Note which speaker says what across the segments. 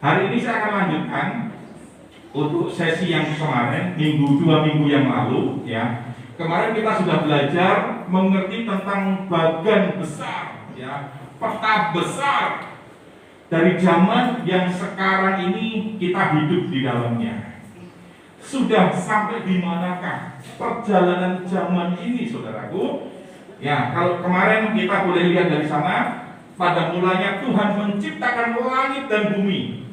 Speaker 1: Hari ini saya akan lanjutkan untuk sesi yang kemarin, dua minggu yang lalu, ya. Kemarin kita sudah belajar mengerti tentang bagan besar, ya, peta besar dari zaman yang sekarang ini kita hidup di dalamnya. Sudah sampai di manakah perjalanan zaman ini, saudaraku? Ya, kalau kemarin kita boleh lihat dari sana, pada mulanya Tuhan menciptakan langit dan bumi.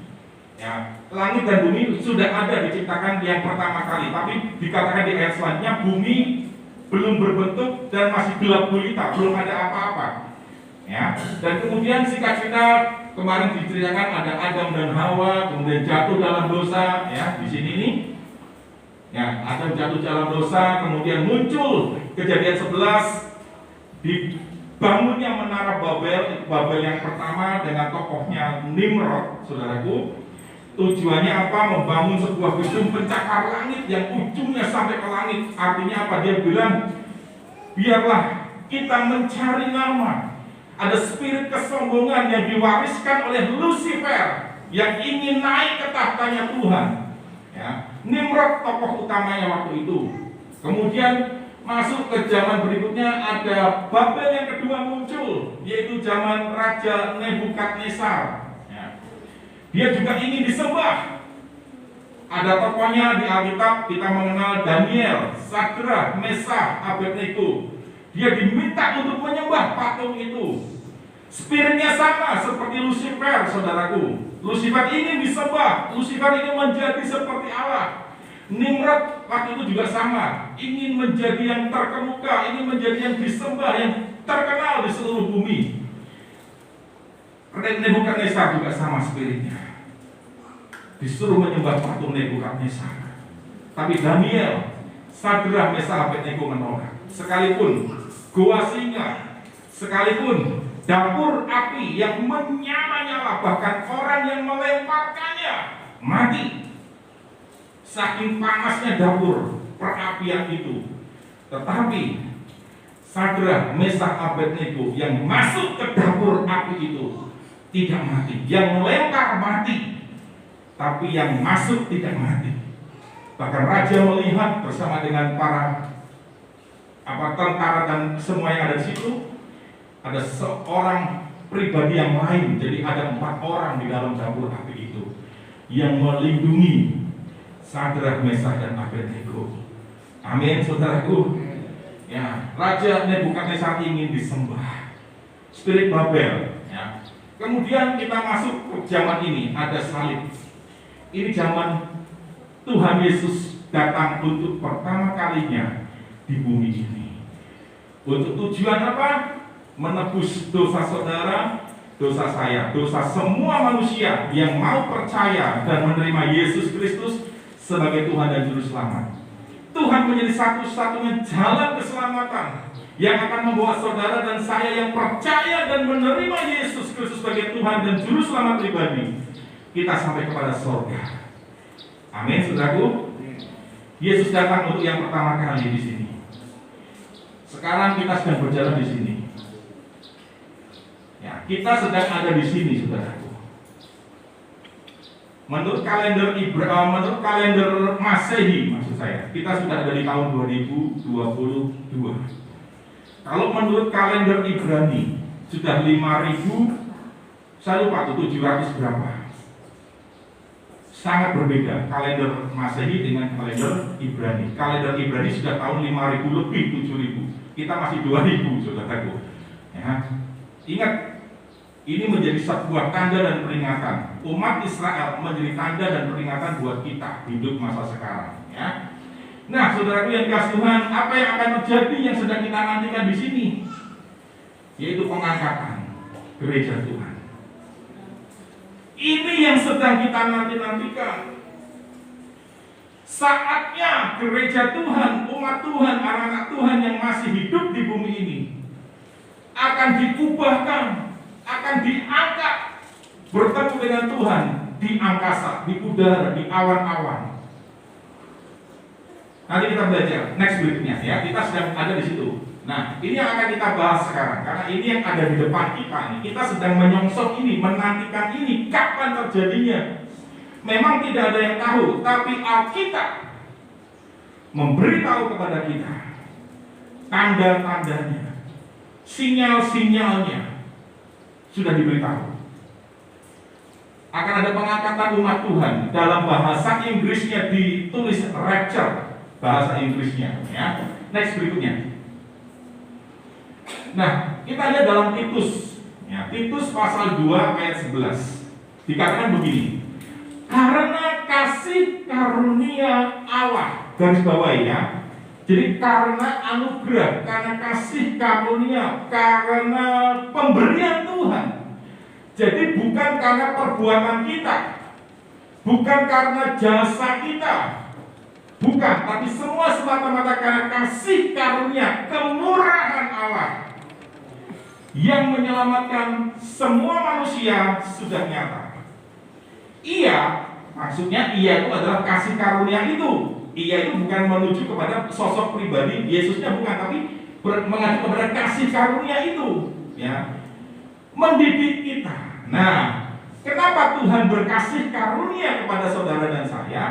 Speaker 1: Ya, langit dan bumi sudah ada diciptakan yang pertama kali, tapi dikatakan di ayat selanjutnya bumi belum berbentuk dan masih gelap gulita, belum ada apa-apa. Ya, dan kemudian singkat cerita kemarin diceritakan ada Adam dan Hawa, kemudian jatuh dalam dosa. Ya, di sini nih, ya, Adam jatuh dalam dosa, kemudian muncul Kejadian 11 dibangunnya menara Babel yang pertama dengan tokohnya Nimrod, saudaraku. Tujuannya apa? Membangun sebuah gedung pencakar langit yang ujungnya sampai ke langit. Artinya apa? Dia bilang, biarlah kita mencari nama. Ada spirit kesombongan yang diwariskan oleh Lucifer yang ingin naik ke tahtanya Tuhan. Ya. Nimrod tokoh utamanya waktu itu. Kemudian masuk ke zaman berikutnya, ada Babel yang kedua muncul, yaitu zaman Raja Nebukadnezar. Dia juga ingin disembah. Ada tokohnya di Alkitab, kita mengenal Daniel, Sadrah, Mesakh, Abednego. Dia diminta untuk menyembah patung itu. Spiritnya sama seperti Lucifer, saudaraku. Lucifer ingin disembah, Lucifer ingin menjadi seperti Allah. Nimrod waktu itu juga sama, ingin menjadi yang terkemuka, ingin menjadi yang disembah, yang terkenal di seluruh bumi. Nebukadnezar juga sama spiritnya, disuruh menyembah patung Nebukadnezar. Tapi Daniel, Sadrah, Mesakh, Abednego menolak. Sekalipun goa singa, sekalipun dapur api yang menyala-nyala, bahkan orang yang melemparkannya mati. Saking panasnya dapur perapian itu. Tetapi Sadrah, Mesakh, Abednego yang masuk ke dapur api itu tidak mati. Yang melempar mati, tapi yang masuk tidak mati. Bahkan raja melihat bersama dengan para tentara dan semua yang ada di situ, ada seorang pribadi yang lain. Jadi ada 4 orang di dalam dapur api itu yang melindungi Sadrah, Mesakh, dan Abednego. Amin, saudaraku. Ya, Raja Nebukadnezar ingin disembah. Spirit Babel. Ya. Kemudian kita masuk ke zaman ini, ada salib. Ini zaman Tuhan Yesus datang untuk pertama kalinya di bumi ini. Untuk tujuan apa? Menebus dosa saudara, dosa saya, dosa semua manusia yang mau percaya dan menerima Yesus Kristus sebagai Tuhan dan Juru Selamat. Tuhan menjadi satu-satunya jalan keselamatan yang akan membawa saudara dan saya yang percaya dan menerima Yesus Kristus sebagai Tuhan dan Juru Selamat pribadi, kita sampai kepada surga. Amin, saudaraku. Yesus datang untuk yang pertama kali di sini. Sekarang kita sedang berjalan di sini. Ya, kita sedang ada di sini, saudaraku. Menurut kalender Masehi, maksud saya, kita sudah ada di tahun 2022. Kalau menurut kalender Ibrani sudah 5.000, saya lupa tuh 700 berapa. Sangat berbeda kalender Masehi dengan kalender Ibrani. Kalender Ibrani sudah tahun 5.000 lebih 7.000. Kita masih 2.000, saudaraku. Ya. Ingat, ini menjadi sebuah tanda dan peringatan. Umat Israel menjadi tanda dan peringatan buat kita hidup masa sekarang. Ya. Nah, saudaraku yang dikasihi Tuhan, apa yang akan terjadi yang sedang kita nantikan di sini? Yaitu pengangkatan gereja Tuhan. Ini yang sedang kita nantikan. Saatnya gereja Tuhan, umat Tuhan, anak-anak Tuhan yang masih hidup di bumi ini akan diubahkan, akan diangkat bertemu dengan Tuhan di angkasa, di udara, di awan-awan. Nanti kita belajar next berikutnya, ya. Kita sedang ada di situ. Nah, ini yang akan kita bahas sekarang, karena ini yang ada di depan kita nih. Kita sedang menyongsong ini, menantikan ini, kapan terjadinya. Memang tidak ada yang tahu, tapi Alkitab memberitahu kepada kita tanda-tandanya, sinyal-sinyalnya sudah diberitahu. Akan ada pengangkatan umat Tuhan. Dalam bahasa Inggrisnya ditulis rapture, bahasa Inggrisnya ya. Next berikutnya. Nah, kita lihat dalam Titus ya, Titus pasal 2 ayat 11 dikatakan begini, karena kasih karunia Allah, garis bawah ya. Jadi karena anugerah, karena kasih karunia, karena pemberian Tuhan. Jadi bukan karena perbuatan kita, bukan karena jasa kita, bukan, tapi semua semata-mata karena kasih karunia, kemurahan Allah yang menyelamatkan semua manusia sudah nyata. Ia, maksudnya ia itu adalah kasih karunia itu. Ia itu bukan menuju kepada sosok pribadi Yesusnya, bukan, tapi mengacu kepada kasih karunia itu, ya, mendidik kita. Nah, kenapa Tuhan berkasih karunia kepada saudara dan saya?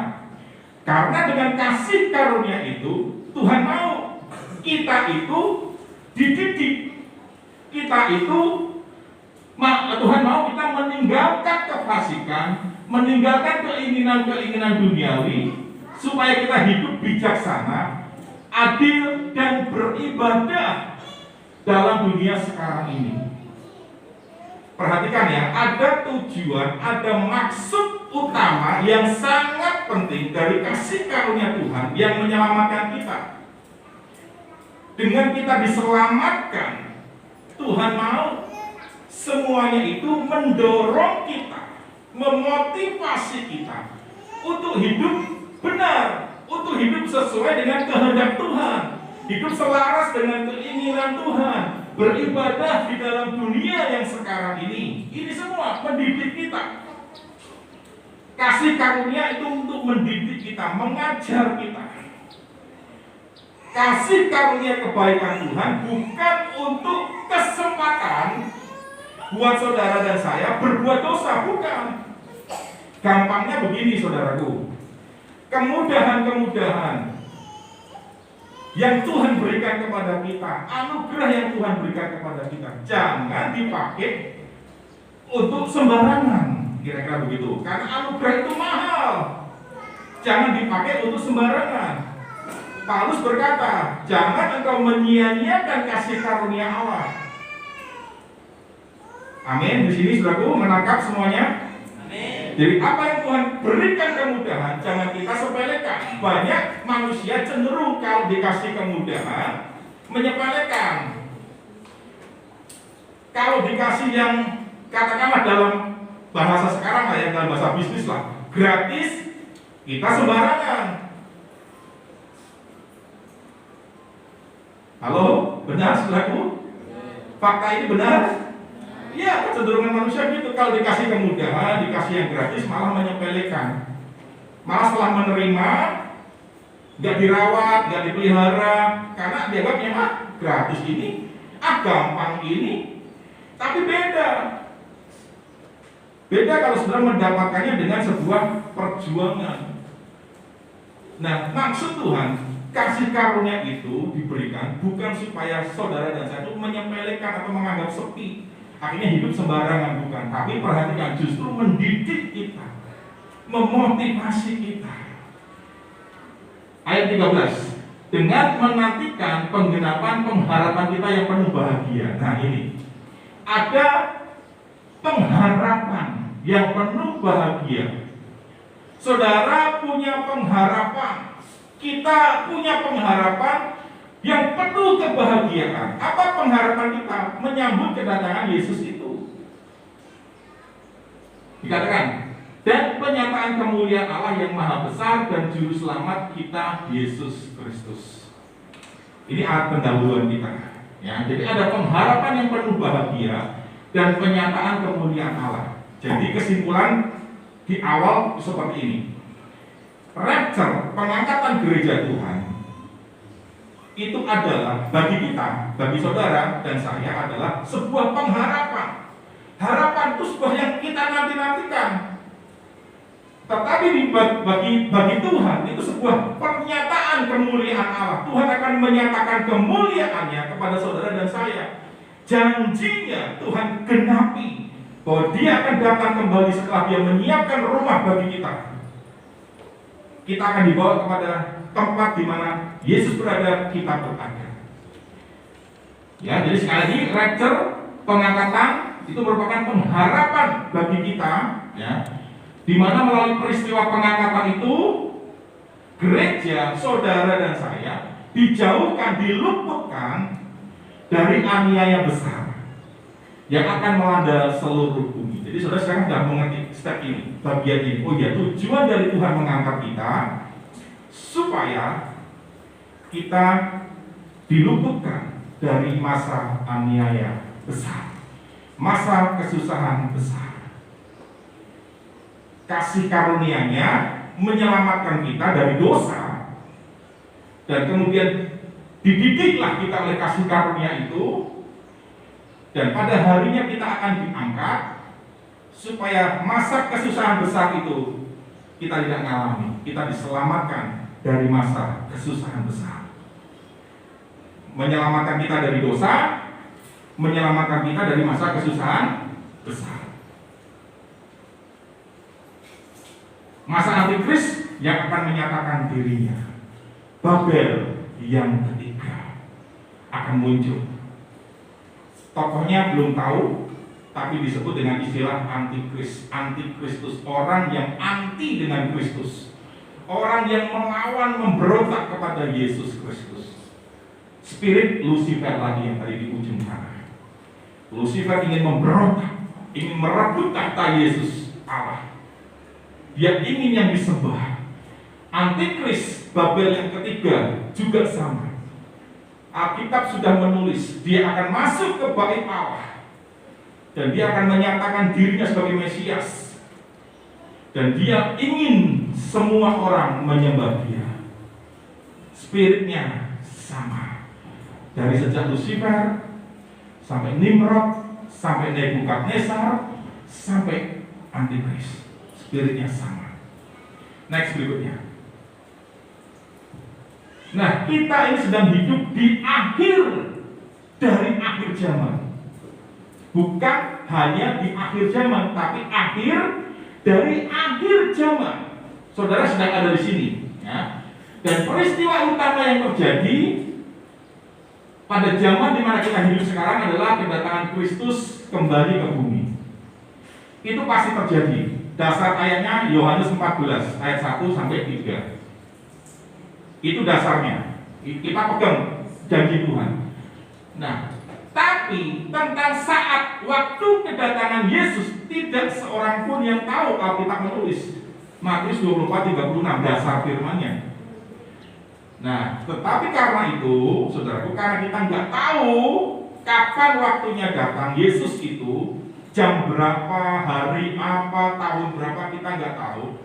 Speaker 1: Karena dengan kasih karunia itu Tuhan mau kita itu dididik. Kita itu Tuhan mau kita meninggalkan kefasikan, meninggalkan keinginan-keinginan duniawi, supaya kita hidup bijaksana, adil, dan beribadah dalam dunia sekarang ini. Perhatikan ya, ada tujuan, ada maksud utama yang sangat penting dari kasih karunia Tuhan yang menyelamatkan kita. Dengan kita diselamatkan, Tuhan mau semuanya itu mendorong kita, memotivasi kita untuk hidup benar, untuk hidup sesuai dengan kehendak Tuhan, hidup selaras dengan keinginan Tuhan, beribadah di dalam dunia yang sekarang ini. Ini semua mendidik kita. Kasih karunia itu untuk mendidik kita, mengajar kita. Kasih karunia kebaikan Tuhan bukan untuk kesempatan buat saudara dan saya berbuat dosa, bukan. Gampangnya begini saudaraku, kemudahan-kemudahan yang Tuhan berikan kepada kita, anugerah yang Tuhan berikan kepada kita, jangan dipakai untuk sembarangan, kira-kira begitu. Karena anugerah itu mahal, jangan dipakai untuk sembarangan. Paulus berkata, jangan engkau menyia-nyiakan kasih karunia Allah. Amin. Di sini saudaraku menangkap semuanya. Amin. Jadi apa yang Tuhan berikan kemudahan, jangan kita sepelekan. Banyak manusia cenderung kalau dikasih kemudahan menyepelekan. Kalau dikasih yang katakanlah dalam bahasa sekarang lah, yang dalam bahasa bisnis lah, gratis, kita sembarangan. Halo, benar saudaraku? Fakta ini benar? Ya, kecenderungan manusia gitu. Kalau dikasih kemudahan, dikasih yang gratis, malah menyepelekan. Malah setelah menerima, gak dirawat, gak dipelihara, karena dianggapnya gratis ini, gampang ini. Tapi beda kalau saudara mendapatkannya dengan sebuah perjuangan. Nah, maksud Tuhan, kasih karunia itu diberikan bukan supaya saudara dan saya itu menyepelekan atau menganggap sepi, akhirnya hidup sembarangan, bukan. Tapi perhatikan, justru mendidik kita, memotivasi kita. Ayat 13, dengan menantikan penggenapan pengharapan kita yang penuh bahagia. Nah ini, ada pengharapan yang penuh bahagia. Saudara punya pengharapan, kita punya pengharapan yang penuh kebahagiaan. Apa pengharapan kita? Menyambut kedatangan Yesus itu. Dikatakan, dan penyataan kemuliaan Allah yang maha besar dan juru selamat kita Yesus Kristus. Ini alat pendahuluan kita. Ya, jadi ada pengharapan yang penuh bahagia dan penyataan kemuliaan Allah. Jadi kesimpulan di awal seperti ini. Rapture, pengangkatan gereja Tuhan, itu adalah bagi kita, bagi saudara dan saya adalah sebuah pengharapan. Harapan itu sebuah yang kita nanti-nantikan. Tetapi bagi Tuhan itu sebuah pernyataan kemuliaan Allah. Tuhan akan menyatakan kemuliaannya kepada saudara dan saya. Janjinya Tuhan genapi bahwa Dia akan datang kembali setelah Dia menyiapkan rumah bagi kita. Kita akan dibawa kepada tempat di mana Yesus berada, kita berada. Ya, jadi sekali lagi rapture, pengangkatan itu merupakan pengharapan bagi kita, ya, di mana melalui peristiwa pengangkatan itu gereja, saudara dan saya dijauhkan, diluputkan dari aniaya besar yang akan melanda seluruh bumi. Jadi saudara sekarang sudah mengerti step ini, bagian ini. Oh ya, tujuan dari Tuhan mengangkat kita supaya kita diluputkan dari masa aniaya besar, masa kesusahan besar. Kasih karunia-Nya menyelamatkan kita dari dosa, dan kemudian dididiklah kita oleh kasih karunia itu, dan pada harinya kita akan diangkat supaya masa kesusahan besar itu kita tidak mengalami, kita diselamatkan dari masa kesusahan besar. Menyelamatkan kita dari dosa, menyelamatkan kita dari masa kesusahan besar. Masa antikris yang akan menyatakan dirinya, Babel yang ketiga akan muncul. Tokohnya belum tahu, tapi disebut dengan istilah antikris, antikristus, orang yang anti dengan Kristus, orang yang melawan, memberontak kepada Yesus Kristus. Spirit Lucifer lagi yang tadi di ujung sana. Lucifer ingin memberontak, ingin merebut tahta Yesus Allah. Dia ingin yang disembah. Antikris Babel yang ketiga juga sama. Alkitab sudah menulis dia akan masuk ke bait Allah, dan dia akan menyatakan dirinya sebagai Mesias, dan dia ingin semua orang menyembah dia. Spiritnya sama, dari sejak Lucifer sampai Nimrod, sampai Nebukadnezar, sampai Antikris. Spiritnya sama. Next berikutnya. Nah, kita ini sedang hidup di akhir dari akhir zaman. Bukan hanya di akhir zaman, tapi akhir dari akhir zaman. Saudara sedang ada di sini, ya. Dan peristiwa utama yang terjadi pada zaman di mana kita hidup sekarang adalah kedatangan Kristus kembali ke bumi. Itu pasti terjadi. Dasar ayatnya Yohanes 14 ayat 1 sampai 3. Itu dasarnya. Kita pegang janji Tuhan. Nah, tapi tentang saat waktu kedatangan Yesus tidak seorang pun yang tahu. Alkitab menulis Matius 24:36 dasar firman-Nya. Nah, tetapi karena itu, saudaraku, karena kita nggak tahu kapan waktunya datang Yesus itu, jam berapa, hari apa, tahun berapa, kita nggak tahu.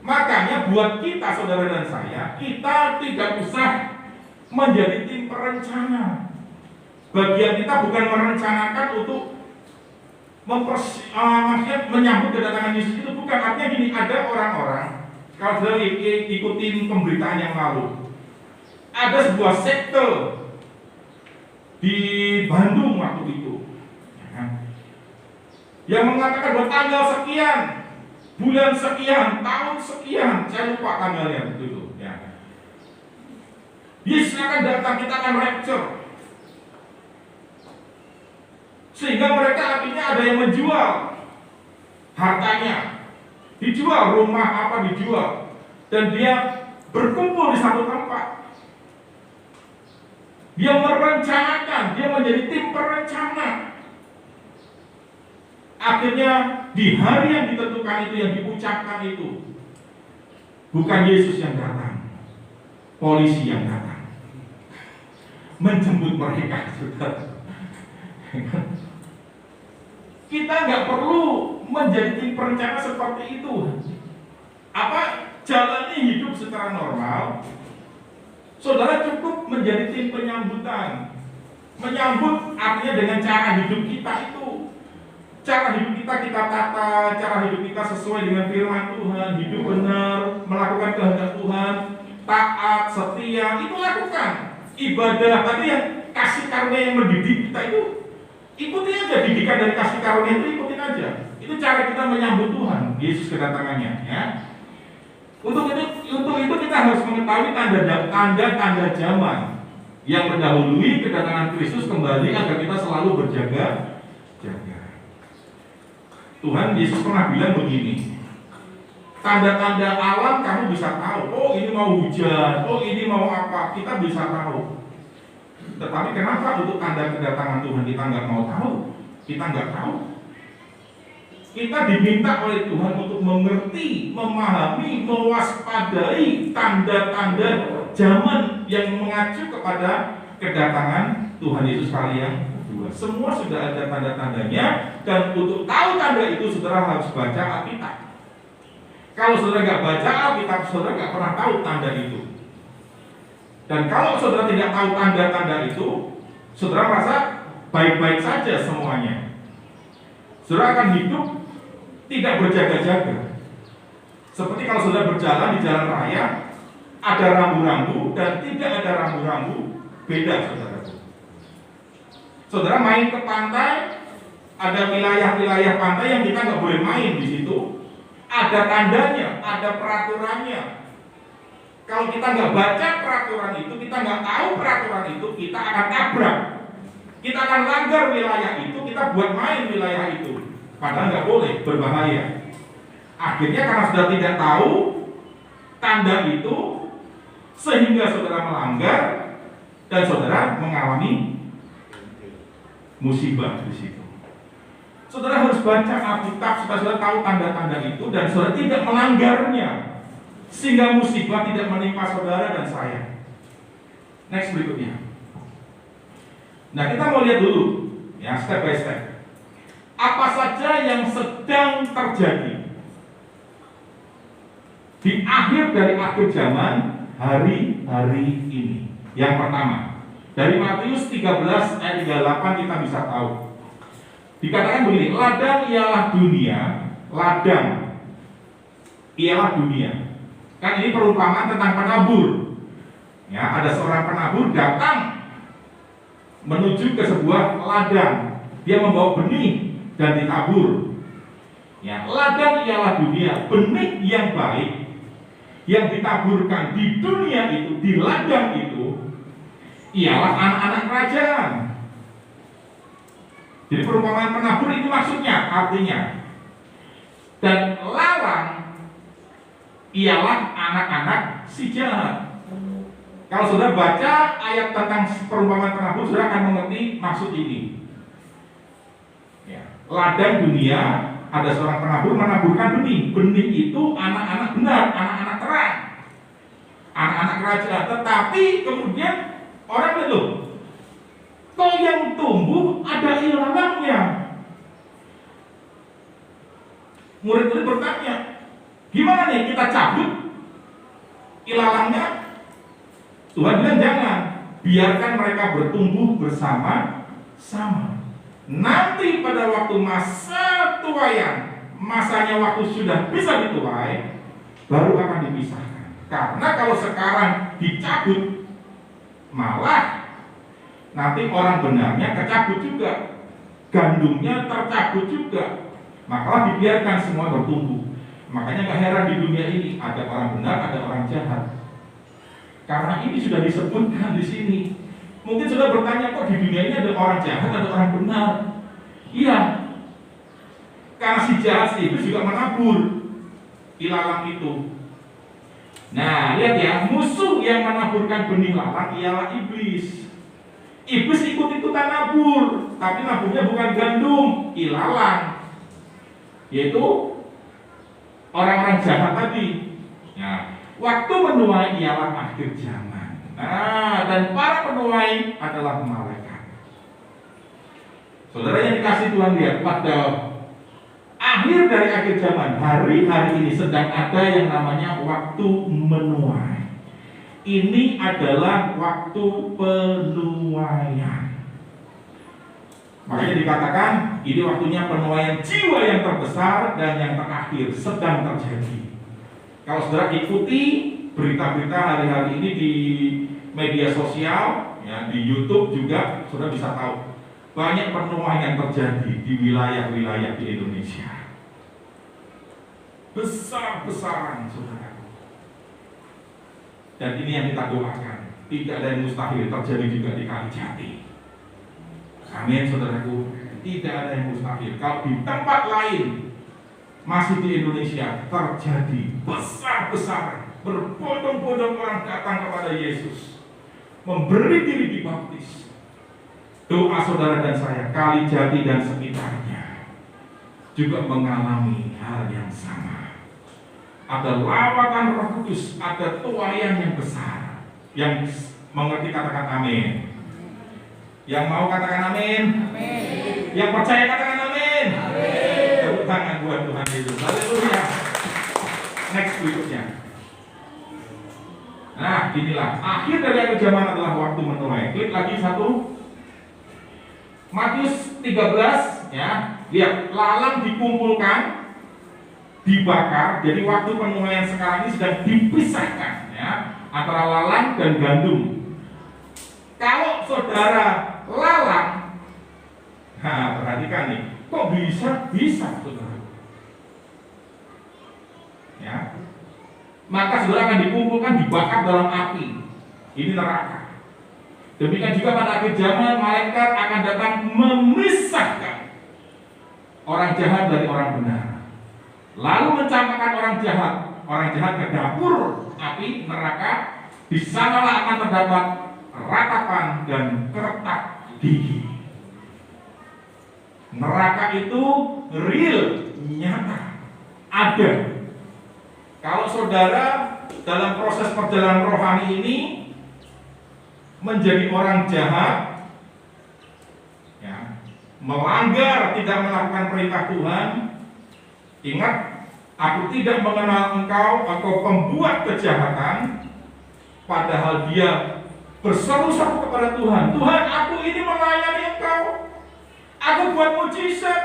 Speaker 1: Makanya buat kita, saudara dan saya, kita tidak usah menjadi tim perencana. Bagian kita bukan merencanakan untuk menyambut kedatangan Yesus itu, bukan. Artinya gini, ada orang-orang, kalau saudara ikutin pemberitaan yang lalu, ada sebuah sekte di Bandung waktu itu, yang mengatakan bahwa tanggal sekian, bulan sekian, tahun sekian, saya lupa tanggalnya begitu, ya. Yesus akan datang, kita akan rapture. Sehingga mereka akhirnya ada yang menjual hartanya, dijual rumah apa dijual, dan dia berkumpul di satu tempat. Dia merencanakan, dia menjadi tim perencana. Akhirnya di hari yang ditentukan itu, yang diucapkan itu, bukan Yesus yang datang, polisi yang datang menjemput mereka. Kita nggak perlu menjadi tim perencana seperti itu. Jalani hidup secara normal, Saudara cukup menjadi tim penyambutan. Menyambut artinya dengan cara hidup kita itu. Cara hidup kita tata, cara hidup kita sesuai dengan firman Tuhan, hidup benar, melakukan kehendak Tuhan, taat, setia, itu lakukan. Ibadah tadi yang kasih karunia yang mendidik kita itu, ikuti aja didikan dari kasih karunia itu, ikutin aja. Itu cara kita menyambut Tuhan, Yesus kedatangannya, ya. Untuk itu kita harus mengetahui tanda-tanda zaman yang mendahului kedatangan Kristus kembali agar kita selalu berjaga-jaga. Tuhan Yesus pernah bilang begini, tanda-tanda alam kamu bisa tahu. Oh ini mau hujan, oh ini mau apa, kita bisa tahu. Tetapi kenapa untuk tanda kedatangan Tuhan kita nggak mau tahu? Kita nggak tahu. Kita diminta oleh Tuhan untuk mengerti, memahami, mewaspadai tanda-tanda zaman yang mengacu kepada kedatangan Tuhan Yesus kali yang kedua. Semua sudah ada tanda-tandanya, dan untuk tahu tanda itu saudara harus baca Alkitab. Kalau saudara nggak baca Alkitab, saudara nggak pernah tahu tanda itu. Dan kalau saudara tidak tahu tanda-tanda itu, saudara merasa baik-baik saja semuanya. Saudara akan hidup tidak berjaga-jaga. Seperti kalau saudara berjalan di jalan raya, ada rambu-rambu dan tidak ada rambu-rambu, beda saudara. Saudara main ke pantai, ada wilayah-wilayah pantai yang kita nggak boleh main di situ. Ada tandanya, ada peraturannya. Kalau kita nggak baca peraturan itu, kita nggak tahu peraturan itu, kita akan tabrak. Kita akan langgar wilayah itu, kita buat main wilayah itu. Padahal nggak boleh, berbahaya. Akhirnya karena sudah tidak tahu tanda itu, sehingga saudara melanggar dan saudara mengalami musibah di situ. Saudara harus baca Alkitab supaya saudara tahu tanda-tanda itu dan saudara tidak melanggarnya, sehingga musibah tidak menimpa saudara dan saya. Next berikutnya. Nah kita mau lihat dulu, ya step by step. Apa saja yang sedang terjadi di akhir dari akhir zaman hari-hari ini. Yang pertama, dari Matius 13 ayat 38 kita bisa tahu. Dikatakan begini, ladang ialah dunia, ladang ialah dunia. Kan ini perumpamaan tentang penabur. Ya, ada seorang penabur datang menuju ke sebuah ladang. Dia membawa benih dan ditabur. Ya, ladang ialah dunia, benih yang baik yang ditaburkan di dunia itu, di ladang itu, ialah anak-anak kerajaan. Jadi perumpamaan penabur itu maksudnya, artinya. Dan larang ialah anak-anak si jahat. Kalau saudara baca ayat tentang perumpamaan penabur, saudara akan mengerti maksud ini. Ya. Ladang dunia, ada seorang penabur menaburkan benih. Benih itu anak-anak benar, anak-anak terang, anak-anak kerajaan. Tetapi kemudian orang itu, kok yang tumbuh ada ilalangnya. Murid-murid bertanya, gimana nih kita cabut ilalangnya? Tuhan bilang jangan, biarkan mereka bertumbuh bersama-sama. Nanti pada waktu masa tuaian, masanya waktu sudah bisa dituai, baru akan dipisahkan. Karena kalau sekarang dicabut, malah nanti orang benarnya kecabut juga, gandumnya tercabut juga, maka dibiarkan semua bertumbuh. Makanya gak heran di dunia ini ada orang benar, ada orang jahat. Karena ini sudah disebutkan di sini. Mungkin sudah bertanya, kok di dunia ini ada orang jahat, ada orang benar? Iya, karena si jahat itu juga menabur ilalang itu. Nah, lihat ya, musuh yang menaburkan benih lalang ialah iblis. Iblis ikut-ikutan nabur, tapi naburnya bukan gandum, ilalang, yaitu orang-orang jahat tadi. Nah, waktu menuai ialah akhir zaman. Nah, dan para penuai adalah malaikat. Saudara yang dikasih Tuhan, lihat pada akhir dari akhir zaman, hari-hari ini sedang ada yang namanya waktu menuai. Ini adalah waktu penuaian. Makanya dikatakan ini waktunya penuaian jiwa yang terbesar dan yang terakhir sedang terjadi. Kalau saudara ikuti berita-berita hari-hari ini di media sosial, ya, di YouTube juga, saudara bisa tahu banyak penuaian terjadi di wilayah-wilayah di Indonesia. Besar-besaran, saudara. Dan ini yang kita doakan. Tidak ada yang mustahil terjadi juga di Kalijati. Amin, saudaraku. Tidak ada yang mustahil. Kalau di tempat lain masih di Indonesia terjadi besar-besaran, berbondong-bondong orang datang kepada Yesus, memberi diri dibaptis. Doa saudara dan saya, Kalijati dan sekitarnya juga mengalami hal yang sama. Ada lawatan Roh Kudus, ada tuaian yang besar. Yang mengerti katakan amin. Yang mau katakan amin. Amin. Yang percaya katakan amin. Amin. Tepuk tangan buat Tuhan Yesus. Haleluya. Next berikutnya. Nah, inilah akhir dari akhir zaman adalah waktu menuai. Klik lagi satu. Matius 13, ya. Lihat, lalang dikumpulkan, dibakar. Jadi waktu penuaian sekarang ini sedang dipisahkan, ya, antara lalang dan gandum. Kalau saudara lalang, nah perhatikan nih, kok bisa saudara? Ya, maka saudara akan dikumpulkan, dibakar dalam api. Ini neraka. Demikian juga pada akhir zaman malaikat akan datang memisahkan orang jahat dari orang benar, lalu mencampakkan orang jahat ke dapur api neraka. Di sanalah akan terdapat ratapan dan retak gigi. Neraka itu real, nyata, ada. Kalau saudara dalam proses perjalanan rohani ini menjadi orang jahat, ya, melanggar, tidak melakukan perintah Tuhan, ingat, aku tidak mengenal engkau, engkau pembuat kejahatan, padahal dia berseru-seru kepada Tuhan, Tuhan, aku ini melayani engkau, aku buat mujizat,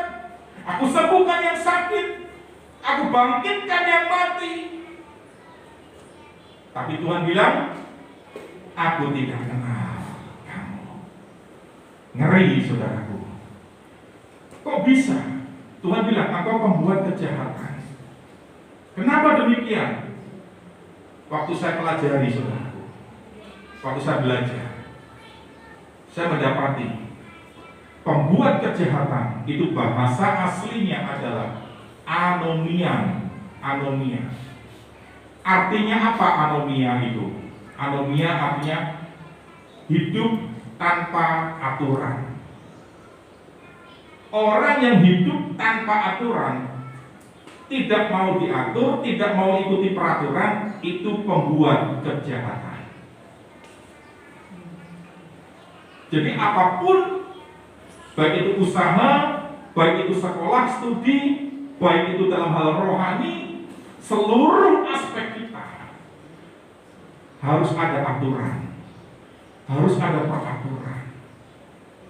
Speaker 1: aku sembuhkan yang sakit, aku bangkitkan yang mati. Tapi Tuhan bilang, aku tidak kenal kamu. Ngeri, saudaraku. Kok bisa? Tuhan bilang, engkau pembuat kejahatan. Kenapa demikian? Waktu saya pelajari, saudaraku, waktu saya belajar, saya mendapati pembuat kejahatan itu bahasa aslinya adalah anomia. Artinya apa anomia itu? Anomia artinya hidup tanpa aturan. Orang yang hidup tanpa aturan, tidak mau diatur, tidak mau ikuti peraturan, itu pembuat kejahatan. Jadi apapun, baik itu usaha, baik itu sekolah, studi, baik itu dalam hal rohani, seluruh aspek kita harus ada aturan, harus ada peraturan.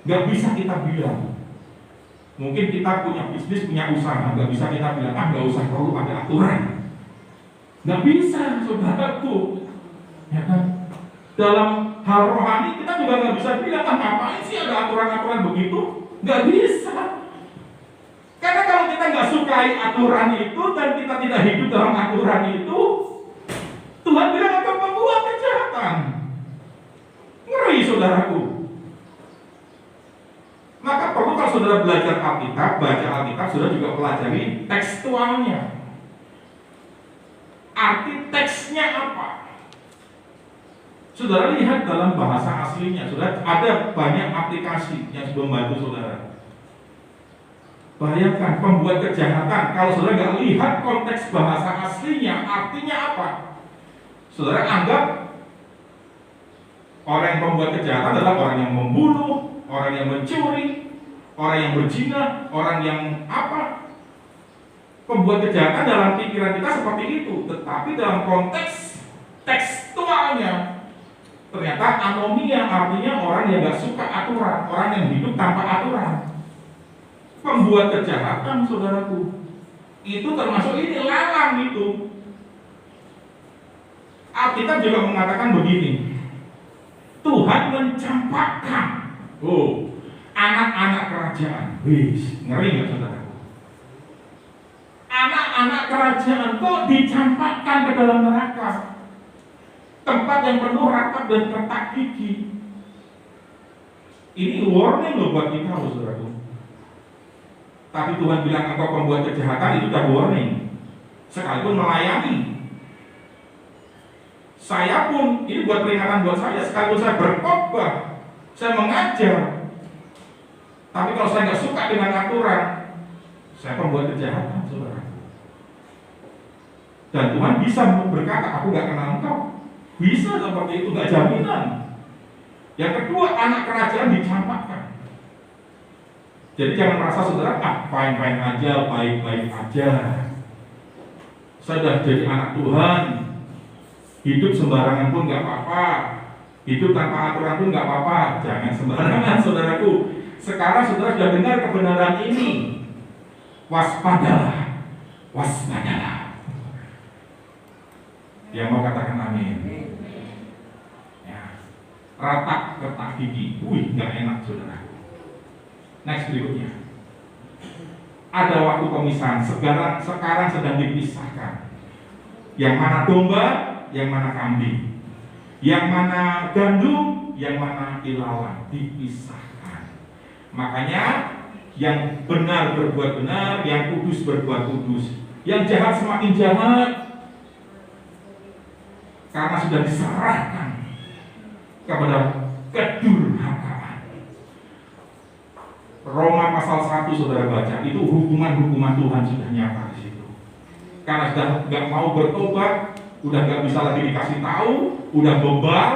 Speaker 1: Gak bisa kita bilang, mungkin kita punya bisnis, punya usaha, gak bisa kita bilang, gak usah perlu ada aturan. Gak bisa, saudaraku, ya kan? Dalam hal rohani kita juga gak bisa bilang, ngapain sih ada aturan-aturan begitu? Gak bisa. Karena kalau kita gak sukai aturan itu dan kita tidak hidup dalam aturan itu, Tuhan bilang akan membuat kejahatan. Ngeri, saudaraku. Maka perlu kalau saudara belajar Alkitab, baca Alkitab, saudara juga pelajari tekstualnya. Arti teksnya apa? Saudara lihat dalam bahasa aslinya, saudara, ada banyak aplikasi yang membantu saudara. Bayangkan pembuat kejahatan, kalau saudara nggak lihat konteks bahasa aslinya, artinya apa? Saudara anggap orang yang membuat kejahatan adalah orang yang membunuh, orang yang mencuri, orang yang berzina, orang yang apa? Pembuat kejahatan dalam pikiran kita seperti itu, tetapi dalam konteks tekstualnya Ternyata anomia artinya orang yang gak suka aturan, orang yang hidup tanpa aturan. Pembuat kejahatan, saudaraku, itu termasuk ini lalang itu. Alkitab juga mengatakan begini, Tuhan mencampakkan anak-anak kerajaan. Wih, ngeri gak saudaraku? Anak-anak kerajaan kok dicampakkan ke dalam neraka, tempat yang penuh ratap dan retak gigi. Ini warning loh buat kita, saudaraku. Tapi Tuhan bilang engkau pembuat kejahatan, itu udah warning. Sekalipun melayani. Saya pun, ini buat peringatan buat saya, sekalipun saya berkhotbah, saya mengajar, tapi kalau saya nggak suka dengan aturan, saya pembuat kejahatan, saudara. Dan Tuhan bisa berkata, aku nggak kenal engkau. Bisa seperti itu, nggak jaminan. Yang kedua, anak kerajaan dicampakkan. Jadi jangan merasa saudara, fine-fine aja, baik-baik aja. Saya sudah jadi anak Tuhan, hidup sembarangan pun nggak apa-apa, hidup tanpa aturan pun nggak apa-apa. Jangan sembarangan, saudaraku. Sekarang saudara sudah dengar kebenaran ini, waspadalah, waspadalah. Yang mau katakan amin. Ya. Retak gigi, nggak enak, saudaraku. Next berikutnya. Ada waktu pemisahan. Sekarang sedang dipisahkan. Yang mana domba, yang mana kambing, yang mana gandum, yang mana ilalang, dipisahkan. Makanya yang benar berbuat benar, yang kudus berbuat kudus, yang jahat semakin jahat, karena sudah diserahkan kepada kedurhakaan. Roma pasal 1 saudara baca, itu hukuman Tuhan sudah nyata di situ. Karena sudah nggak mau bertobat, udah nggak bisa lagi dikasih tahu, udah bebal,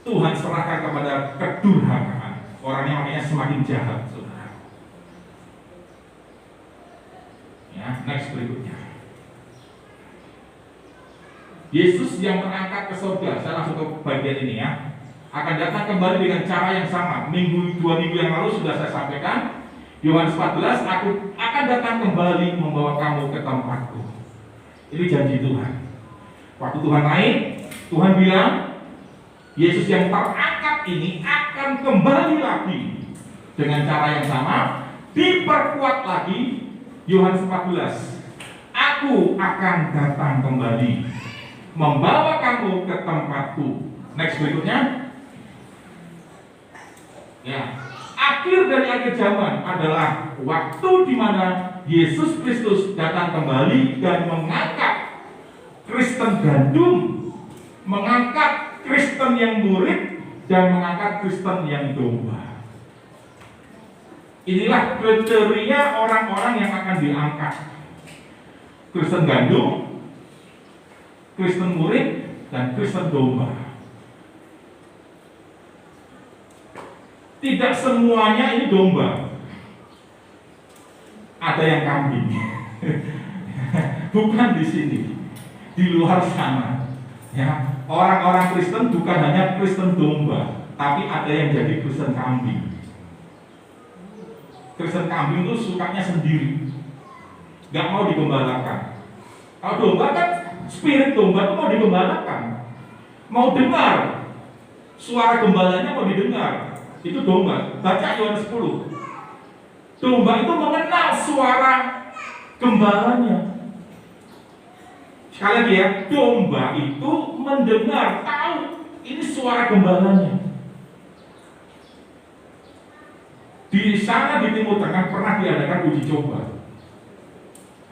Speaker 1: Tuhan serahkan kepada kedurhakaan. Orangnya makanya semakin jahat, saudara. Ya, next berikutnya. Yesus yang terangkat ke surga, saya langsung ke bagian ini ya, akan datang kembali dengan cara yang sama. 2 minggu yang lalu sudah saya sampaikan, Yohanes 14, aku akan datang kembali membawa kamu ke tempatku. Ini janji Tuhan. Waktu Tuhan naik, Tuhan bilang, Yesus yang terangkat ini akan kembali lagi dengan cara yang sama, diperkuat lagi. Yohanes 14, aku akan datang kembali membawa kamu ke tempatku. Next berikutnya. Ya, akhir dari akhir zaman adalah waktu di mana Yesus Kristus datang kembali dan mengangkat Kristen gandum, mengangkat Kristen yang murid, dan mengangkat Kristen yang domba. Inilah kriteria orang-orang yang akan diangkat: Kristen gandum, Kristen murid, dan Kristen domba. Tidak semuanya ini domba. Ada yang kambing. Bukan di sini, di luar sana. Ya, orang-orang Kristen bukan hanya Kristen domba, tapi ada yang jadi Kristen kambing. Kristen kambing itu sukanya sendiri, nggak mau digembalakan. Kalau domba kan, spirit domba itu mau digembalakan, mau dengar suara gembalanya, mau didengar. Itu domba. Baca Yohanes 10. Domba itu mengenal suara gembalanya. Sekali lagi ya, domba itu mendengar, tahu ini suara gembalanya. Di sana di Timur Tengah pernah diadakan uji coba.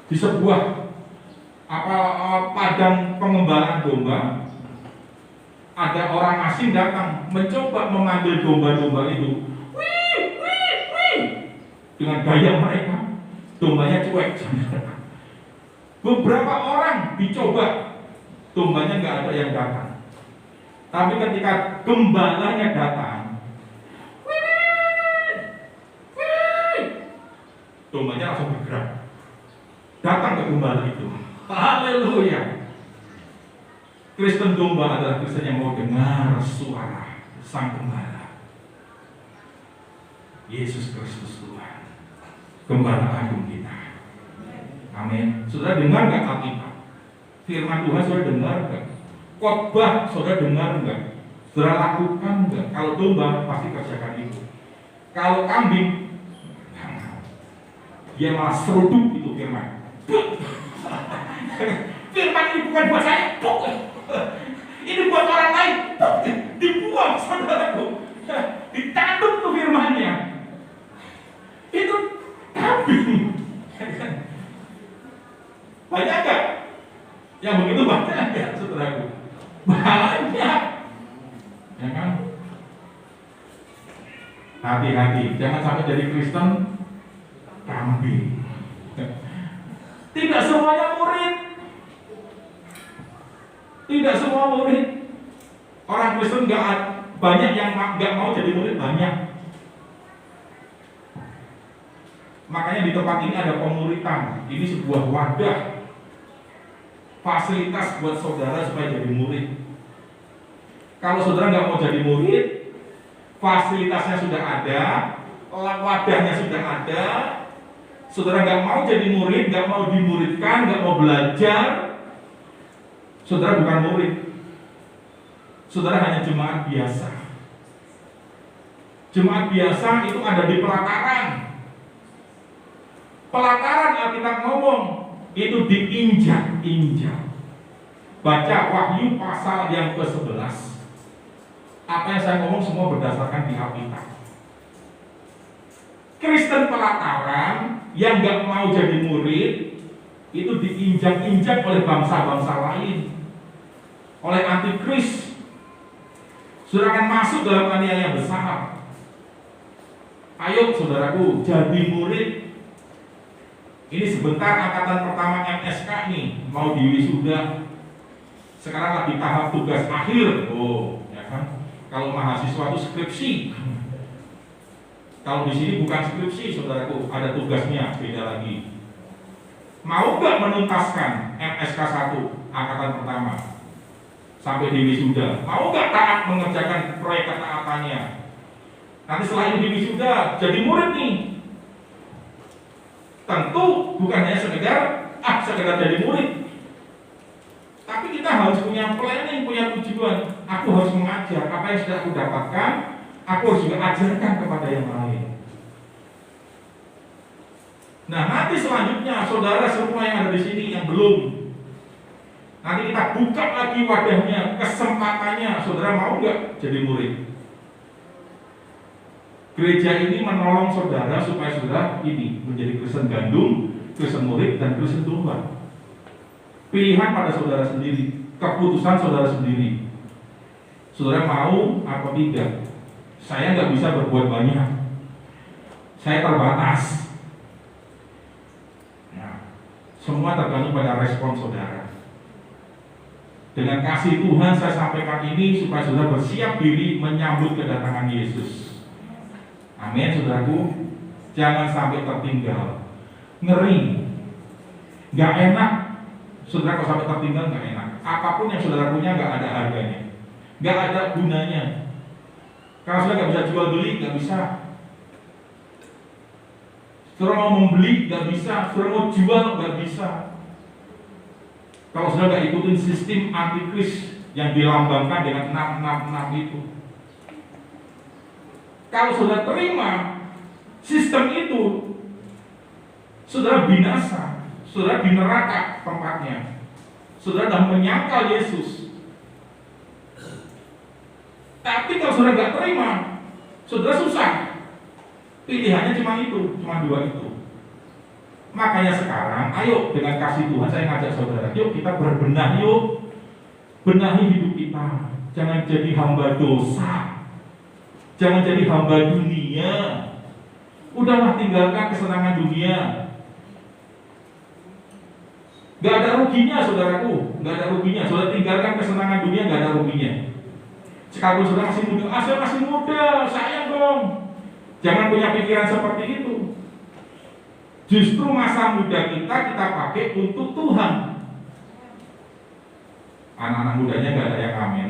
Speaker 1: Di sebuah padang pengembalaan domba, ada orang asing datang mencoba mengambil domba-domba itu. Wih, wih, wih. Dengan gaya mereka, dombanya cuek. Beberapa orang dicoba, dombanya nggak ada yang datang. Tapi ketika gembalanya datang, wih, wih, dombanya langsung bergerak, datang ke gembala itu. Haleluya. Kristen domba adalah Kristen yang mau dengar suara Sang Gembala. Yesus Kristus Tuhan, Gembala agung kita. Amin. Saudara dengar nggak Alkitab? Firman Tuhan saudara dengar nggak? Khotbah saudara dengar nggak? Saudara lakukan nggak? Kalau domba pasti kerjakan itu. Kalau kambing, dia malah seruduk itu firman. Firman ini bukan buat saya. Ini buat orang lain. Dibuang saudaraku. Ditanduk tuh firmannya. Itu kambing. Banyak gak? Yang begitu banyak ya saudaraku. Banyak. Ya kan? Hati-hati, jangan sampai jadi Kristen kambing. Tidak semuanya murid. Tidak semua murid. Orang Kristen banyak yang nggak mau jadi murid, banyak. Makanya di tempat ini ada pemuritan. Ini sebuah wadah, fasilitas buat saudara supaya jadi murid. Kalau saudara nggak mau jadi murid, fasilitasnya sudah ada, wadahnya sudah ada. Saudara nggak mau jadi murid, nggak mau dimuridkan, nggak mau belajar, saudara bukan murid. Saudara hanya jemaat biasa. Jemaat biasa itu ada di pelataran. Pelataran Alkitab ngomong itu diinjak-injak. Baca Wahyu pasal yang ke-11. Apa yang saya ngomong semua berdasarkan di Alkitab. Kristen pelataran yang nggak mau jadi murid itu diinjak-injak oleh bangsa-bangsa lain, oleh antikris. Saudara akan masuk dalam aniaya yang besar. Ayo saudaraku, jadi murid. Ini sebentar angkatan pertama MSK nih, mau diwisuda. Sekarang lagi tahap tugas akhir. Oh, ya kan? Kalau mahasiswa itu skripsi. Kalau di sini bukan skripsi, saudaraku, ada tugasnya, beda lagi. Mau nggak menuntaskan MSK 1 angkatan pertama sampai di wisuda? Mau nggak taat mengerjakan proyek ketaatannya? Nanti setelah ini di wisuda, jadi murid nih. Tentu bukan hanya sekedar jadi murid, tapi kita harus punya planning, punya tujuan. Aku harus mengajar apa yang sudah aku dapatkan. Aku harus juga ajarkan kepada yang lain. Nah, nanti selanjutnya saudara semua yang ada di sini yang belum, nanti kita buka lagi wadahnya, kesempatannya. Saudara mau nggak jadi murid? Gereja ini menolong saudara supaya saudara ini menjadi Kristen gandum, Kristen murid, dan Kristen domba. Pilihan pada saudara sendiri, keputusan saudara sendiri. Saudara mau atau tidak? Saya nggak bisa berbuat banyak. Saya terbatas. Nah, semua tergantung pada respon saudara. Dengan kasih Tuhan saya sampaikan ini supaya saudara bersiap diri menyambut kedatangan Yesus. Amin, saudaraku. Jangan sampai tertinggal. Ngeri, nggak enak. Saudara kalau sampai tertinggal nggak enak. Apapun yang saudara punya nggak ada harganya, nggak ada gunanya. Kalau saudara nggak bisa jual beli, nggak bisa. Saudara mau membeli, nggak bisa. Saudara mau jual, nggak bisa. Kalau saudara nggak ikutin sistem antikris yang dilambangkan dengan 666 itu. Kalau saudara terima sistem itu, saudara binasa, saudara di neraka tempatnya. Saudara sudah menyangkal Yesus. Tapi kalau saudara nggak terima, saudara susah. Pilihannya cuma itu, cuma dua itu. Makanya sekarang, ayo dengan kasih Tuhan saya ngajak saudara, yuk kita berbenah, yuk benahi hidup kita. Jangan jadi hamba dosa. Jangan jadi hamba dunia. Udahlah, tinggalkan kesenangan dunia. Gak ada ruginya saudaraku, gak ada ruginya. Saudara tinggalkan kesenangan dunia, gak ada ruginya. Sekalipun saudara masih muda, saya masih muda, sayang dong. Jangan punya pikiran seperti itu. Justru masa muda kita pakai untuk Tuhan. Anak-anak mudanya nggak ada yang amin.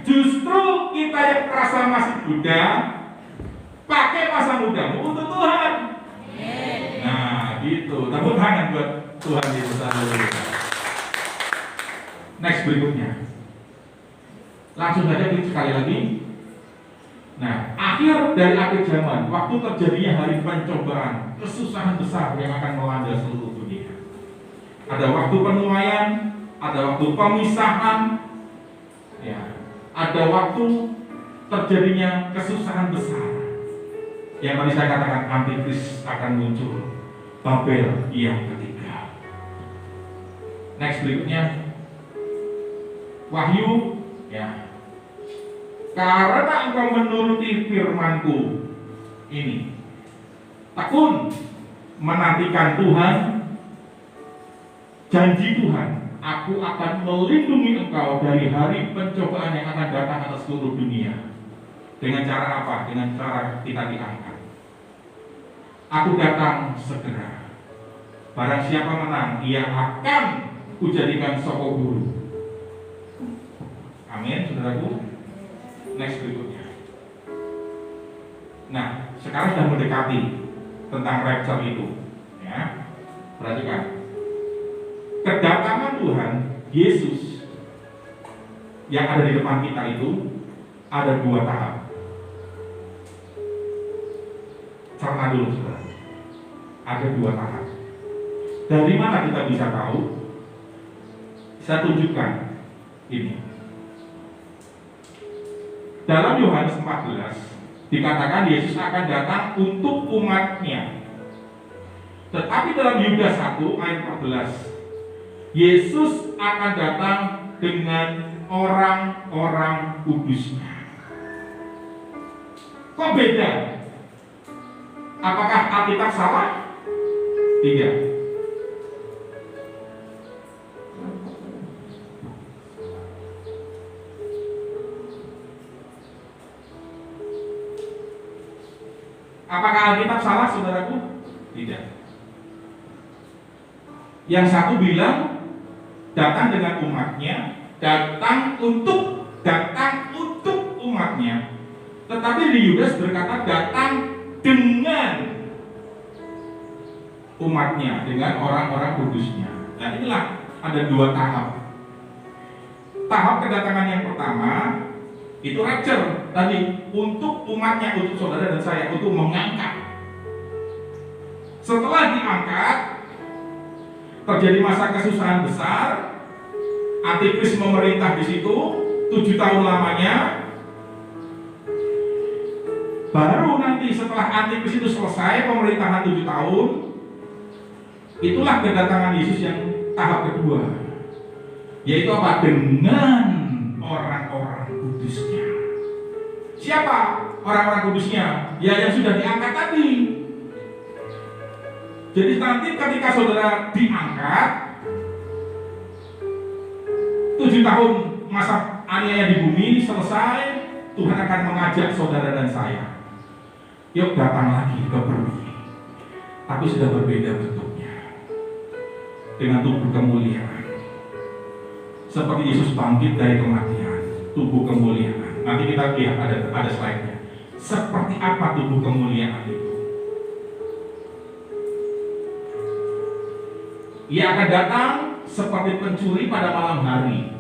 Speaker 1: Justru kita yang merasa masih muda, pakai masa mudamu untuk Tuhan. Nah, gitu. Tepuk tangan buat Tuhan Yesus. Next berikutnya. Langsung saja klik sekali lagi. Nah, dari akhir zaman, waktu terjadinya hari pencobaan, kesusahan besar yang akan melanda seluruh dunia. Ada waktu penuaian, ada waktu pemisahan, ya, ada waktu terjadinya kesusahan besar. Yang tadi saya katakan antikris akan muncul, Babel yang ketiga. Next berikutnya, Wahyu, ya. Karena engkau menuruti firman-Ku ini, tekun menantikan Tuhan, janji Tuhan, aku akan melindungi engkau dari hari pencobaan yang akan datang atas seluruh dunia. Dengan cara apa? Dengan cara kita diangkat. Aku datang segera. Barang siapa menang, ia akan kujadikan soko guru. Amin, saudaraku. Next berikutnya. Nah, sekarang sudah mendekati tentang rapture itu, ya. Perhatikan. Kedatangan Tuhan Yesus yang ada di depan kita itu ada 2 tahap. Cerna dulu, saudara. Ada 2 tahap. Dari mana kita bisa tahu? Saya tunjukkan ini. Dalam Yohanes 14 dikatakan Yesus akan datang untuk umatnya. Tetapi dalam Yudas 1 ayat 14, Yesus akan datang dengan orang-orang kudusnya. Kok beda? Apakah Alkitab salah? Tidak. Apakah Alkitab salah, saudaraku? Tidak. Yang satu bilang datang dengan umatnya, datang untuk umatnya. Tetapi di Yudas berkata datang dengan umatnya, dengan orang-orang kudusnya. Nah, inilah ada 2 tahap. Tahap kedatangan yang pertama itu rapture tadi, untuk umatnya, untuk saudara dan saya, untuk mengangkat. Setelah diangkat, terjadi masa kesusahan besar, antikris memerintah di situ 7 tahun lamanya. Baru nanti setelah antikris itu selesai pemerintahan 7 tahun, itulah kedatangan Yesus yang tahap kedua, yaitu apa? Dengan orang-orang kudusnya. Siapa orang-orang kudusnya? Ya, yang sudah diangkat tadi. Jadi nanti ketika saudara diangkat, 7 tahun masa aniaya di bumi selesai, Tuhan akan mengajak saudara dan saya, yuk datang lagi ke bumi. Tapi sudah berbeda bentuknya, dengan tubuh kemuliaan. Seperti Yesus bangkit dari kematian, tubuh kemuliaan. Nanti kita lihat ada slide-nya. Seperti apa tubuh kemuliaan itu? Ia akan datang seperti pencuri pada malam hari.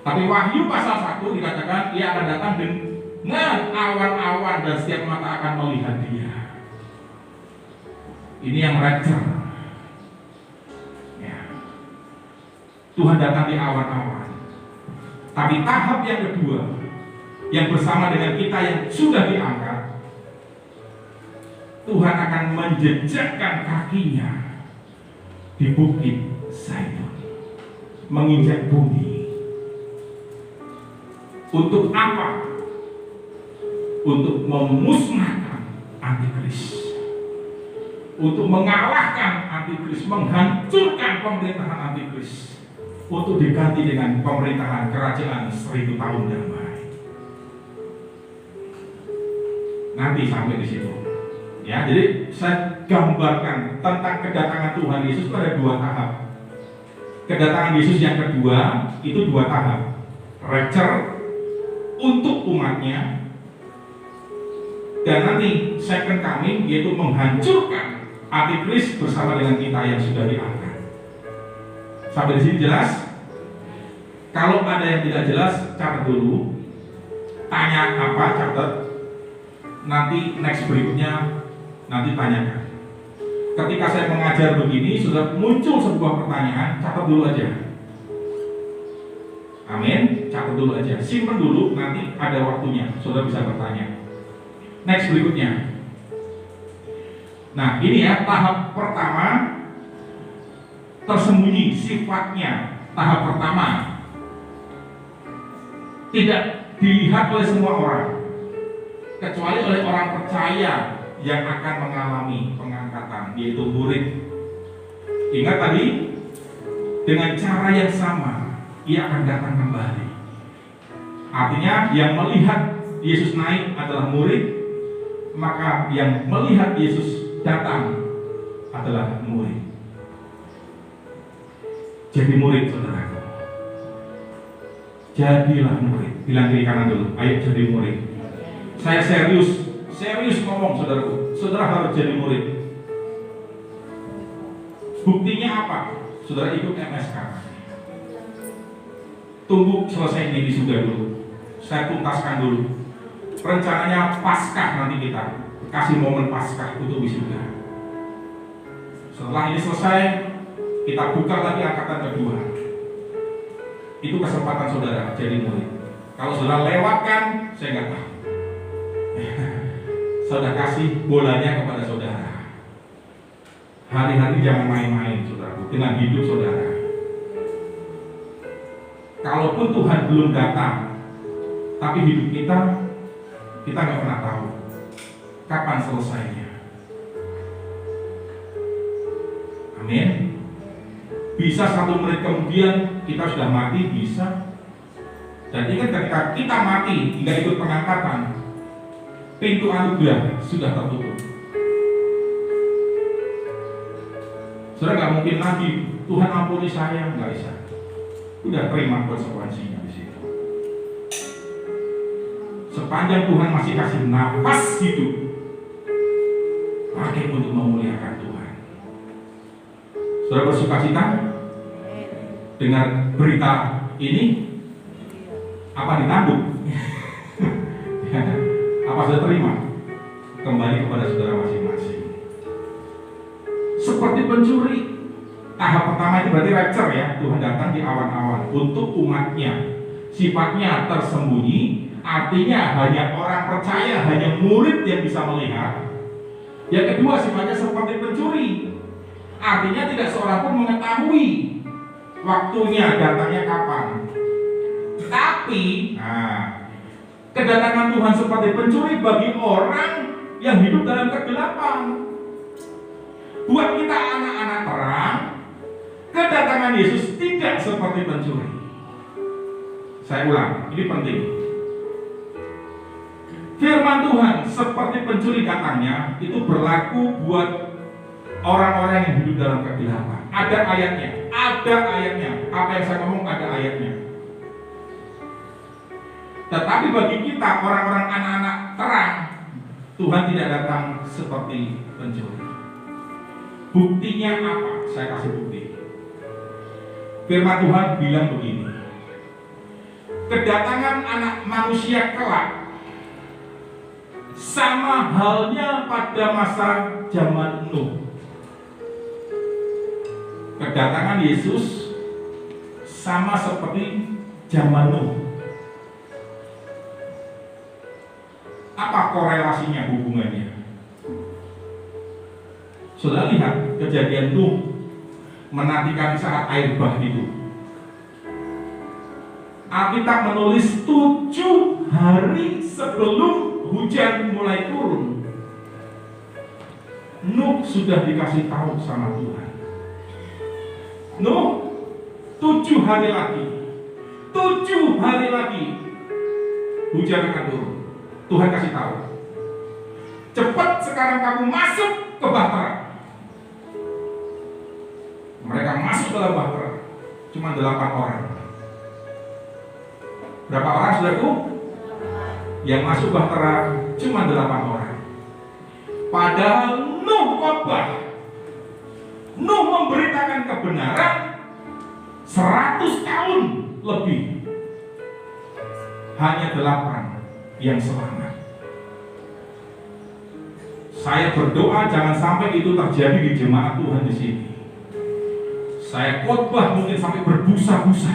Speaker 1: Tapi Wahyu pasal 1 dikatakan ia akan datang dengan awan-awan dan setiap mata akan melihat dia. Ini yang rapture. Ya. Tuhan datang di awan-awan. Tapi tahap yang kedua, yang bersama dengan kita yang sudah diangkat, Tuhan akan menjejakkan kakinya di bukit Zaitun, menginjak bumi. Untuk apa? Untuk memusnahkan antikris, untuk mengalahkan antikris, menghancurkan pemerintahan antikris, untuk diganti dengan pemerintahan kerajaan 1000 tahun damai. Nanti sampai di situ. Ya, jadi saya gambarkan tentang kedatangan Tuhan Yesus pada 2 tahap. kedatangan Yesus yang kedua itu 2 tahap. Rapture untuk umatnya, dan nanti second coming yaitu menghancurkan antikris bersama dengan kita yang sudah diangkat. Sampai di sini jelas? Kalau ada yang tidak jelas, catat dulu. Tanya apa, catat. Nanti next berikutnya nanti tanyakan. Ketika saya mengajar begini, sudah muncul sebuah pertanyaan, catat dulu aja. Amin, catat dulu aja. Simpen dulu, nanti ada waktunya, saudara bisa bertanya. Next berikutnya. Nah, ini ya tahap pertama, tersembunyi sifatnya. Tahap pertama tidak dilihat oleh semua orang, kecuali oleh orang percaya yang akan mengalami pengangkatan, yaitu murid. Ingat tadi, dengan cara yang sama ia akan datang kembali. Artinya yang melihat Yesus naik adalah murid, maka yang melihat Yesus datang adalah murid. Jadi murid, saudara. Jadilah murid. Bilang kiri kanan dulu, ayo jadi murid. Saya serius ngomong, saudaraku. Saudara harus jadi murid. Buktinya apa? Saudara ikut MSK. Tunggu selesai ini wisuda dulu. Saya tuntaskan dulu. Rencananya Paskah nanti kita kasih momen Paskah untuk wisuda. Setelah ini selesai, kita buka lagi angkatan kedua. Itu kesempatan saudara jadi murid. Kalau saudara lewatkan, saya nggak tahu. Saudara kasih bolanya kepada saudara. Hari-hari jangan main-main, saudara, dengan hidup saudara. Kalaupun Tuhan belum datang, tapi hidup kita nggak pernah tahu kapan selesainya. Amin. Bisa 1 menit kemudian kita sudah mati, bisa. Dan ingat ketika kita mati hingga ikut pengangkatan, pintu anugerah sudah tertutup. Saudara nggak mungkin lagi Tuhan ampuni saya, nggak bisa. Udah terima konsekuensinya di situ. Sepanjang Tuhan masih kasih nafas hidup, pakai untuk memuliakan Tuhan. Saudara bersukacita dengar berita ini? Apa ditanduk? Apa sudah terima? Kembali kepada saudara masing-masing. Seperti pencuri, tahap pertama itu berarti rapture ya. Tuhan datang di awan-awan untuk umatnya. Sifatnya tersembunyi, artinya hanya orang percaya, hanya murid yang bisa melihat. Yang kedua, sifatnya seperti pencuri, artinya tidak seorang pun mengetahui waktunya datangnya kapan. Tapi kedatangan Tuhan seperti pencuri bagi orang yang hidup dalam kegelapan. Buat kita anak-anak terang, kedatangan Yesus tidak seperti pencuri. Saya ulang, ini penting. Firman Tuhan seperti pencuri datangnya itu berlaku buat orang-orang yang hidup dalam kegelapan. Ada ayatnya. Apa yang saya ngomong ada ayatnya. Tetapi bagi kita orang-orang anak-anak terang, Tuhan tidak datang seperti pencuri. Buktinya apa? Saya kasih bukti. Firman Tuhan bilang begini. Kedatangan anak manusia kelak sama halnya pada masa zaman Nuh. Kedatangan Yesus sama seperti zaman Nuh. Apa korelasinya, hubungannya? Sudah lihat kejadian Nuh menantikan saat air bah itu. Alkitab menulis 7 hari sebelum hujan mulai turun. Nuh sudah dikasih tahu sama Tuhan. Nuh, 7 hari lagi hujan akan turun. Tuhan kasih tahu. Cepat sekarang kamu masuk ke bahtera. Mereka masuk dalam bahtera. cuma 8 orang. Berapa orang saudaraku? Yang masuk bahtera cuma 8 orang. Padahal Nuh khotbah, Nuh memberitakan kebenaran 100 tahun lebih, hanya 8 yang selamat. Saya berdoa jangan sampai itu terjadi di jemaat Tuhan di sini. Saya khotbah mungkin sampai berbusa-busa,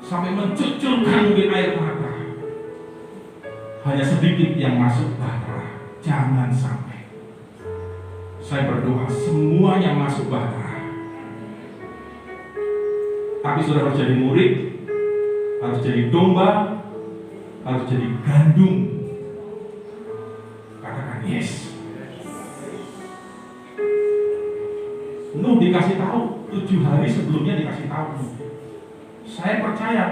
Speaker 1: sampai mencucurkan mungkin air mata, hanya sedikit yang masuk bahtera. Jangan sampai. Saya berdoa semuanya masuk bahtera. Tapi sudah harus jadi murid, harus jadi domba, harus jadi gandum. Katakan yes. Nuh dikasih tahu 7 hari sebelumnya dikasih tahu. Saya percaya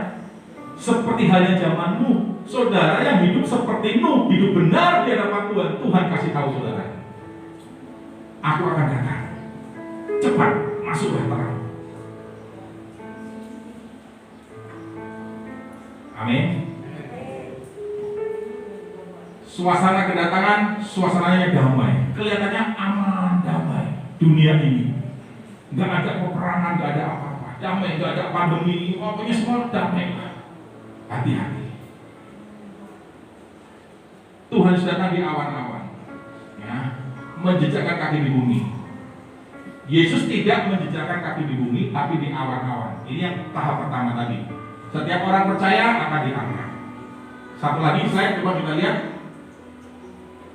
Speaker 1: seperti halnya zaman Nuh, saudara yang hidup seperti Nuh, hidup benar di hadapan Tuhan, Tuhan kasih tahu saudara, aku akan datang, cepat masuk bahtera. Amin. Suasana kedatangan, suasananya damai, kelihatannya aman, damai. Dunia ini nggak ada peperangan, nggak ada apa-apa, damai, nggak ada pandemi, pokoknya semua damai. Hati-hati. Tuhan sudah datang di awan-awan, ya, menjejakkan kaki di bumi. Yesus tidak menjejakkan kaki di bumi, tapi di awan-awan. Ini yang tahap pertama tadi. Setiap orang percaya akan diangkat. Satu lagi slide, coba kita lihat.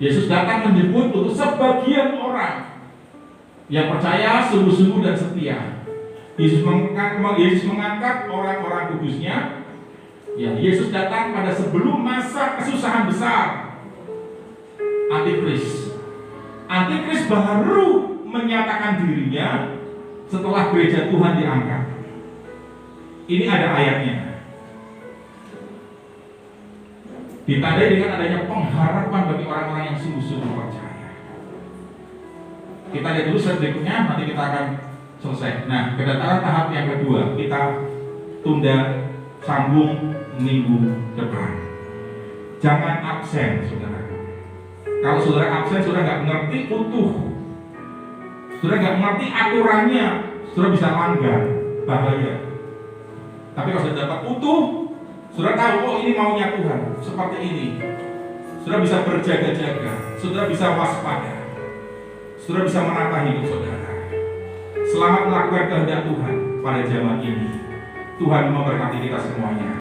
Speaker 1: Yesus datang menjemput untuk sebagian orang yang percaya sungguh-sungguh dan setia. Yesus mengangkat orang-orang kudusnya. Ya, Yesus datang pada sebelum masa kesusahan besar. Antikris. Antikris baru menyatakan dirinya setelah gereja Tuhan diangkat. Ini ada ayatnya. Ditandai dengan adanya pengharapan bagi orang-orang yang sungguh-sungguh percaya. Kita lihat dulu slide berikutnya, nanti kita akan selesai. Nah, kedatangan tahap yang kedua kita tunda, sambung minggu depan. Jangan absen, saudara. Kalau saudara absen, saudara nggak mengerti utuh, saudara nggak mengerti aturannya, saudara bisa langgar, bahaya. Tapi kalau saudara dapat utuh, saudara tahu, oh ini maunya Tuhan, seperti ini. Saudara bisa berjaga-jaga, saudara bisa waspada, saudara bisa menata hidup saudara. Selamat melakukan kehendak Tuhan pada zaman ini. Tuhan memberkati kita semuanya.